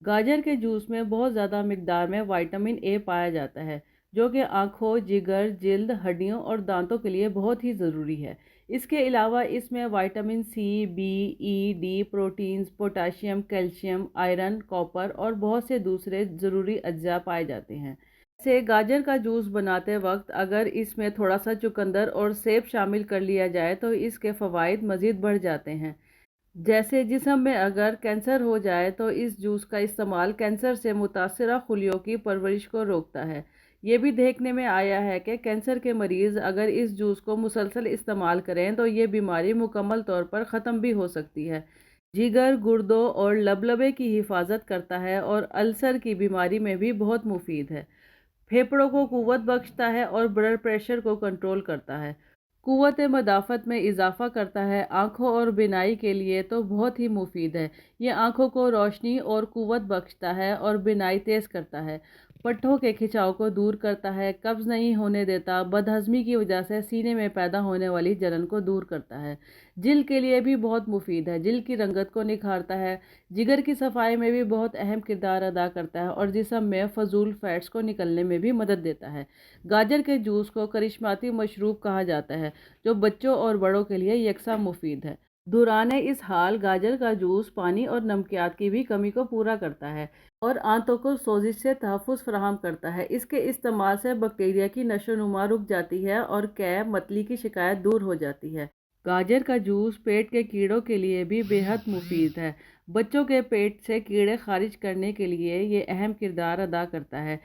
गाजर के जूस में बहुत ज़्यादा मिकदार में विटामिन ए पाया जाता है, जो कि आँखों, जिगर, जिल्द, हड्डियों और दांतों के लिए बहुत ही ज़रूरी है। इसके अलावा इसमें vitamin C, B, E, D, proteins, potassium, calcium, iron, copper और बहुत से दूसरे ज़रूरी अज्जा पाए जाते हैं। से गाजर का जूस बनाते वक्त अगर इसमें थोड़ा सा चुकंदर और सेब शामिल कर लिया जाए तो इसके फ़वाइद मज़ीद बढ़ जाते हैं। जैसे जिस्म में अगर कैंसर हो जाए तो इस जूस का इस्तेमाल कैंसर से मुतासरा खुलियों की परवरिश को रोकता है। ये भी देखने में आया है कि कैंसर के मरीज़ अगर इस जूस को मुसलसल इस्तेमाल करें तो ये बीमारी मुकम्मल तौर पर ख़त्म भी हो सकती है। जिगर, गुर्दों और लबलबे की हिफाजत करता है और अल्सर की बीमारी में भी बहुत मुफीद है। फेफड़ों को कुव्वत बख्शता है और ब्लड प्रेशर को कंट्रोल करता है। कुव्वत मदाफ़त में इजाफ़ा करता है। आँखों और बिनाई के लिए तो बहुत ही मुफीद है। ये आँखों को रोशनी और कुव्वत बख्शता है और बिनाई तेज़ करता है। पट्ठों के खिंचाव को दूर करता है, कब्ज़ नहीं होने देता, बदहज़मी की वजह से सीने में पैदा होने वाली जलन को दूर करता है। जिल्द के लिए भी बहुत मुफीद है, जिल्द की रंगत को निखारता है, जिगर की सफाई में भी बहुत अहम किरदार अदा करता है और जिस्म में फजूल फैट्स को निकलने में भी मदद देता है। गाजर के जूस को करिश्माती मशरूब कहा जाता है, जो बच्चों और बड़ों के लिए यकसा मुफीद है। दौरान इस हाल गाजर का जूस पानी और नमकियात की भी कमी को पूरा करता है और आंतों को सोजिश से तहफ़्फ़ुज़ फराहम करता है। इसके इस्तेमाल से बैक्टीरिया की नशोनुमा रुक जाती है और कै मतली की शिकायत दूर हो जाती है। गाजर का जूस पेट के कीड़ों के लिए भी बेहद मुफीद है। बच्चों के पेट से कीड़े खारिज करने के लिए ये अहम किरदार अदा करता है।